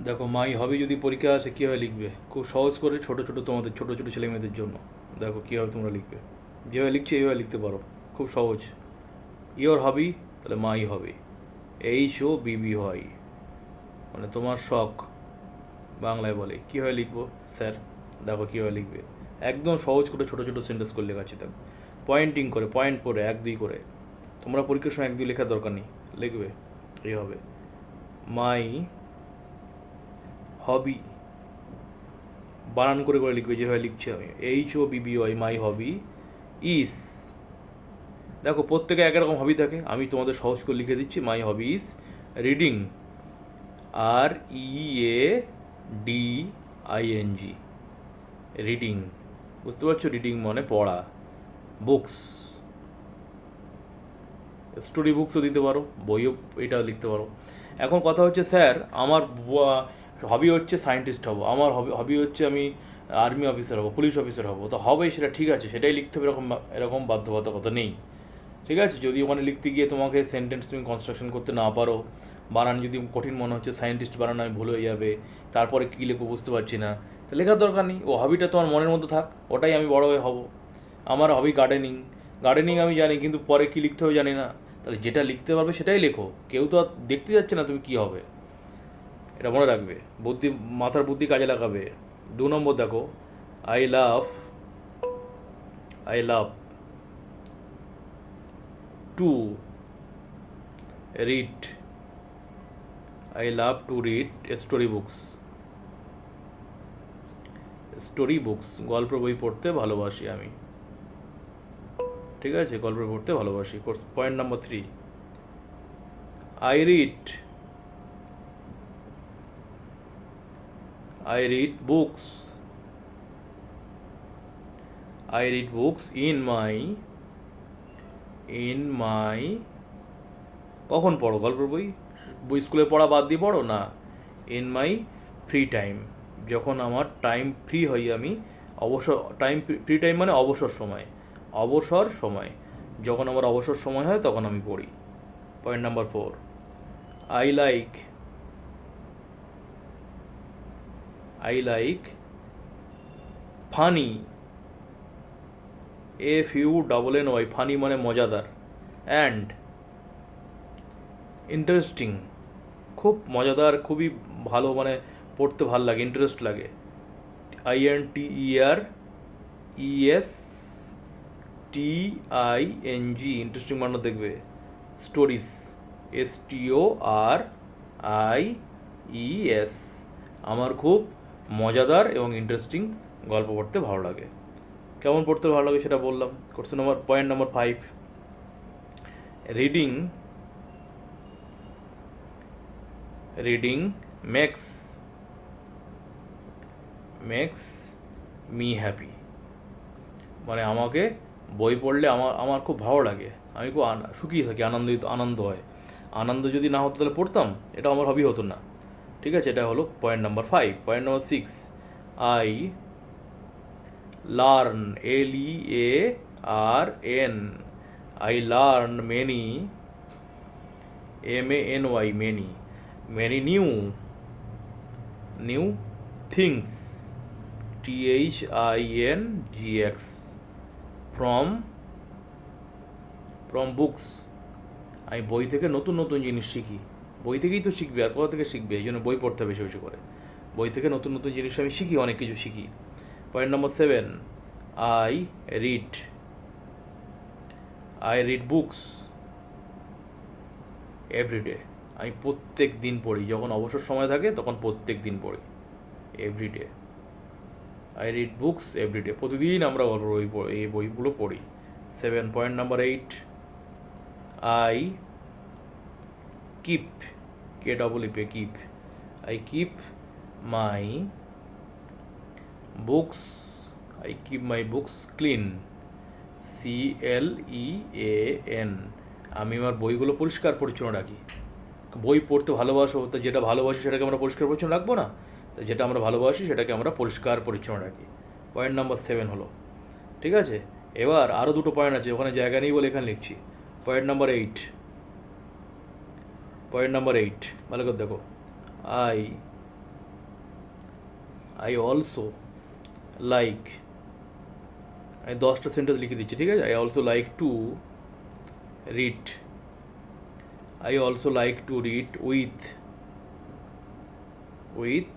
দেখো মাই হবি যদি পরীক্ষা আসে কীভাবে লিখবে, খুব সহজ করে ছোটো ছোটো তোমাদের ছোটো ছোটো ছেলেমেয়েদের জন্য। দেখো কীভাবে তোমরা লিখবে, যেভাবে লিখছি এইভাবে লিখতে পারো, খুব সহজ। ইওর হবি, তাহলে মাই হবি, HOBBY, মানে তোমার শখ বাংলায় বলে। কীভাবে লিখবো স্যার? দেখো কীভাবে লিখবে, একদম সহজ করে ছোটো ছোটো সেন্টেন্স করে লেখাচ্ছি। দেখো পয়েন্টিং করে, পয়েন্ট করে, 1 2 করে। তোমরা পরীক্ষার সময় 1 2 লেখার দরকার নেই, লিখবে এইভাবে। মাই হবি, বানান করে করে লিখবে যেভাবে লিখছি আমি, HOBBY, মাই হবি ইস। দেখো প্রত্যেকে একরকম হবি থাকে, আমি তোমাদের সহজ করে লিখে দিচ্ছি। মাই হবি ইস রিডিং, READING, রিডিং, বুঝতে পারছো? রিডিং মানে পড়া। বুকস, স্টোরি বুকসও দিতে পারো, বইও এটা লিখতে পারো। এখন কথা হচ্ছে স্যার আমার হবি হচ্ছে সায়েন্টিস্ট হব, আমার হবি হচ্ছে আমি আর্মি অফিসার হব, পুলিশ অফিসার হব, তো হবে সেটা ঠিক আছে, সেটাই লিখতে হবে, এরকম এরকম বাধ্যবাধকতা নেই। ঠিক আছে, যদি ওখানে লিখতে গিয়ে তোমাকে সেন্টেন্স তুমি কনস্ট্রাকশন করতে না পারো, বানান যদি কঠিন মনে হচ্ছে, সায়েন্টিস্ট বানানো আমি ভুল হয়ে যাবে, তারপরে কী লিখবো বুঝতে পারছি না, তো লেখার দরকার নেই। ও হবিটা তোমার মনের মধ্যে থাক, ওটাই আমি বড় হয়ে হব। আমার হবি গার্ডেনিং, গার্ডেনিং আমি জানি, কিন্তু পরে কী লিখতে হবে জানি না। তাহলে যেটা লিখতে পারবে সেটাই লেখো, কেউ তো আর দেখতে যাচ্ছে না তুমি কী হবে, এটা মনে রাখবে। বুদ্ধি, মাথার বুদ্ধি কাজে লাগাবে। 2 নম্বর দেখো, I love, I love to read, I love to read story books, story books, গল্প বই পড়তে ভালোবাসি আমি। ঠিক আছে, গল্প পড়তে ভালোবাসি। Point number 3, I read, I read books, I read books in my কখন পড়ো গল্পের বই? বই স্কুলে পড়া বাদ দিয়ে পড়ো না, ইন মাই ফ্রি টাইম, যখন আমার টাইম ফ্রি হই আমি, অবসর টাইম, ফ্রি টাইম মানে অবসর সময়, অবসর সময়, যখন আমার অবসর সময় হয় তখন আমি পড়ি। Point number 4, I like, I like funny, FUNNY, funny মানে মজাদার, অ্যান্ড ইন্টারেস্টিং, খুব মজাদার, খুবই ভালো, মানে পড়তে ভালো লাগে, ইন্টারেস্ট লাগে। INTERESTING, ইন্টারেস্টিং মানে দেখবে। স্টোরিজ, STORIES, আমার খুব মজাদার এবং ইন্টারেস্টিং গল্প পড়তে ভালো লাগে। কেমন পড়তে ভালো লাগে সেটা বললাম। Point number 5, reading, reading makes me happy, মানে আমাকে বই পড়লে আমার খুব ভালো লাগে, আমি খুব সুখী থাকি, আনন্দ হয়। আনন্দ যদি না হতো তাহলে পড়তাম, এটা আমার হবি হতো না। ঠিক আছে, এটা হলো point number 5। Point number 6, I learn, LEARN, I learn many, MANY, many new things, THINGX, from books, আমি বই থেকে নতুন নতুন জিনিস শিখি। বই থেকেই তো শিখবে, আর কোথা থেকে শিখবে? এই জন্য বই পড়তে বেশি বেশি করে, বই থেকে নতুন নতুন জিনিস আমি শিখি, অনেক কিছু শিখি। Point number 7, I read books everyday, আমি প্রত্যেক দিন পড়ি, যখন অবসর সময় থাকে তখন প্রত্যেক দিন পড়ি, everyday. I read books everyday, প্রতিদিন আমরা গল্প বই এই বইগুলো পড়ি। 7। Point number 8, I keep, KEEP, I keep my books, clean, CLEAN, আমি আমার বইগুলো পরিষ্কার পরিচ্ছন্ন রাখি। বই পড়তে ভালোবাসো, তো যেটা ভালোবাসি সেটাকে আমরা পরিষ্কার পরিচ্ছন্ন রাখবো না? তো যেটা আমরা ভালোবাসি সেটাকে আমরা পরিষ্কার পরিচ্ছন্ন রাখি। পয়েন্ট নাম্বার 7 হলো। ঠিক আছে, এবার আরও 2টো পয়েন্ট আছে, ওখানে জায়গা নেই বলে এখানে লিখছি। পয়েন্ট নাম্বার 8, ভালো করে দেখো, আই আই অলসো লাইক, আমি 10টা সেন্টেন্স লিখে দিচ্ছি, ঠিক আছে? I also like to read, I also like to read with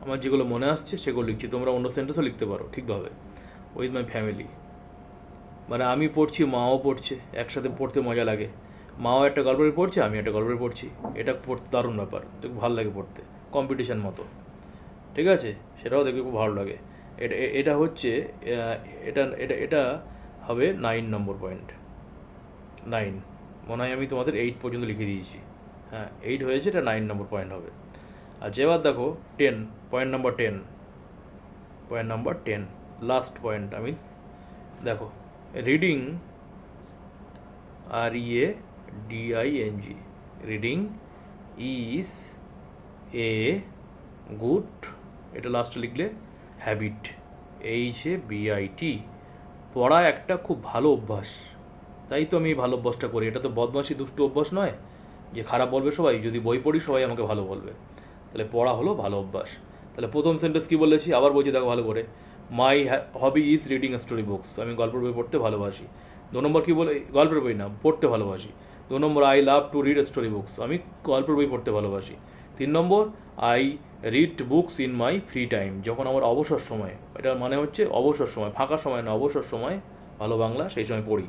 আমার যেগুলো মনে আসছে সেগুলো লিখছি, তোমরা অন্য সেন্টেন্সও লিখতে পারো ঠিকভাবে। উইথ মাই ফ্যামিলি, মানে আমি পড়ছি, মাও পড়ছে, একসাথে পড়তে মজা লাগে। মাও একটা গল্প বই পড়ছে, আমি একটা গল্প বই পড়ছি, এটা পড়তে দারুণ ব্যাপার, তো ভালো লাগে পড়তে, কম্পিটিশান মতো, ঠিক আছে? সেটাও দেখে খুব ভালো লাগে। এটা এটা হচ্ছে এটা এটা এটা হবে 9 নম্বর পয়েন্ট। 9 মনে হয় আমি তোমাদের 8 পর্যন্ত লিখে দিয়েছি। হ্যাঁ, 8 হয়েছে, এটা 9 নম্বর পয়েন্ট হবে। আচ্ছা, এবার দেখো 10, পয়েন্ট নাম্বার 10, লাস্ট পয়েন্ট। আমি দেখো reading, READING, reading is a good, এটা লাস্টে লিখলে হ্যাবিট, HABIT, পড়া একটা খুব ভালো অভ্যাস। তাই তো আমি এই ভালো অভ্যাসটা করি। এটা তো বদমাশি দুষ্টু অভ্যাস নয় যে খারাপ বলবে সবাই, যদি বই পড়ি সবাই আমাকে ভালো বলবে। তাহলে পড়া হলো ভালো অভ্যাস। তাহলে প্রথম সেন্টেন্স কী বলেছি, আবার বলছি দেখো ভালো করে, my hobby is reading story books, আমি গল্পের বই পড়তে ভালোবাসি। 2 নম্বর কী বলে, গল্পের বই না, পড়তে ভালোবাসি। 2 number, I love to read story books, আমি গল্পের বই পড়তে ভালোবাসি। 3 number, I read books in my free time, যখন আমার অবসর সময়, এটার মানে হচ্ছে অবসর সময়, ফাঁকা সময় না, অবসর সময়, ভালো বাংলা, সেই সময় পড়ি।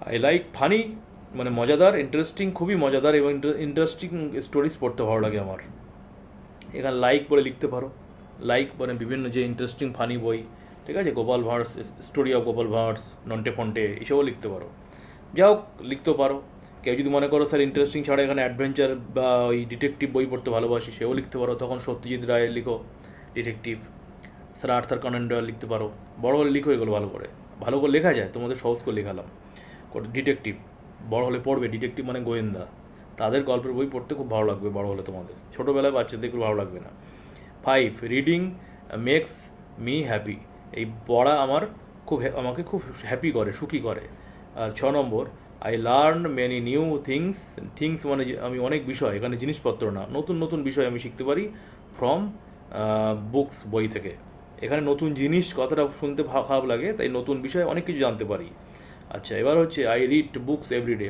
আই লাইক ফানি, মানে মজাদার, ইন্টারেস্টিং, খুবই মজাদার এবং ইন্টারেস্টিং স্টোরিজ পড়তে ভালো লাগে আমার। এখানে লাইক বলে লিখতে পারো, লাইক মানে বিভিন্ন যে ইন্টারেস্টিং ফানি বই, ঠিক আছে? গোপাল ভাঁড়স, স্টোরি অফ গোপাল ভাঁড়স, নন্টে ফন্টে, এইসবও লিখতে পারো। যাই হোক, লিখতেও পারো। কেউ যদি মনে করো স্যার ইন্টারেস্টিং ছাড়া এখানে অ্যাডভেঞ্চার বা ওই ডিটেকটিভ বই পড়তে ভালোবাসি, সেও লিখতে পারো, তখন সত্যজিৎ রায়ের লিখো detective, sir Arthur Canaan Doyle লিখতে পারো। বড় হলে লিখো এগুলো ভালো করে, ভালো করে লেখা যায়, তোমাদের সহজ করে লেখালাম। ডিটেকটিভ বড় হলে পড়বে, ডিটেকটিভ মানে গোয়েন্দা, তাদের গল্পের বই পড়তে খুব ভালো লাগবে বড় হলে, তোমাদের ছোটোবেলায় বাচ্চাদের খুব ভালো লাগবে না। 5, রিডিং মেক্স মি হ্যাপি, এই পড়া আমাকে খুব হ্যাপি করে, সুখী করে। আর 6 number, I learn many new things মানে আমি অনেক বিষয়, এখানে জিনিসপত্র না, নতুন নতুন বিষয় আমি শিখতে পারি ফ্রম বুকস, বই থেকে। এখানে নতুন জিনিস কথাটা শুনতে খারাপ লাগে, তাই নতুন বিষয় অনেক কিছু জানতে পারি। আচ্ছা, এবার হচ্ছে আই রিড বুকস এভরিডে,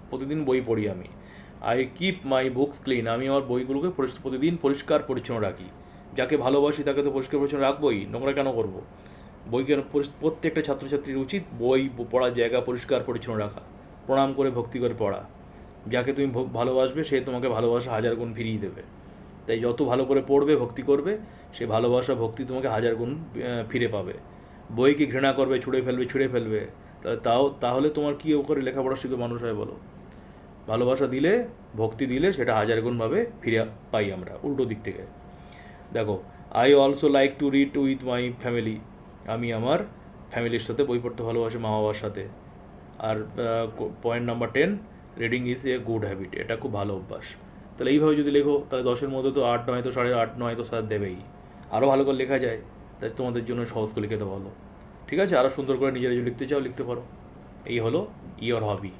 প্রতিদিন বই পড়ি আমি। I keep my books clean, আমি আমার বইগুলোকে প্রতিদিন পরিষ্কার পরিচ্ছন্ন রাখি। যাকে ভালোবাসি তাকে তো পরিষ্কার পরিচ্ছন্ন রাখবোই, নোংরা কেন করবো? বইকে প্রত্যেকটা ছাত্রছাত্রীর উচিত বই পড়ার জায়গা পরিষ্কার পরিচ্ছন্ন রাখা, প্রণাম করে ভক্তি করে পড়া। যাকে তুমি ভালোবাসবে সে তোমাকে ভালোবাসা 1000 গুণ ফিরিয়ে দেবে। তাই যত ভালো করে পড়বে, ভক্তি করবে, সে ভালোবাসা ভক্তি তোমাকে 1000 গুণ ফিরে পাবে। বইকে ঘৃণা করবে, ছুঁড়ে ফেলবে, তাহলে তোমার কী করে লেখাপড়া শিখে মানুষ হয় বলো? ভালোবাসা দিলে, ভক্তি দিলে সেটা 1000 গুণভাবে ফিরে পাই আমরা উল্টো দিক থেকে। দেখো, I also like to read with my family, আমি আমার ফ্যামিলির সাথে বই পড়তে ভালোবাসি, মা বাবার সাথে। আর point number 10, reading is a good habit, এটা খুব ভালো অভ্যাস। তাহলে এইভাবে যদি লেখো, তাহলে 10-এর মধ্যে তো 8 নয় তো 8.5, 9 তো 7 দেবেই। আরও ভালো করে লেখা যায়, তাই তোমাদের জন্য সহজ করে লিখে দেওয়া হলো। ঠিক আছে, আরও সুন্দর করে নিজেরা যদি লিখতে চাও লিখতে পারো। এই হলো ইওর হবি।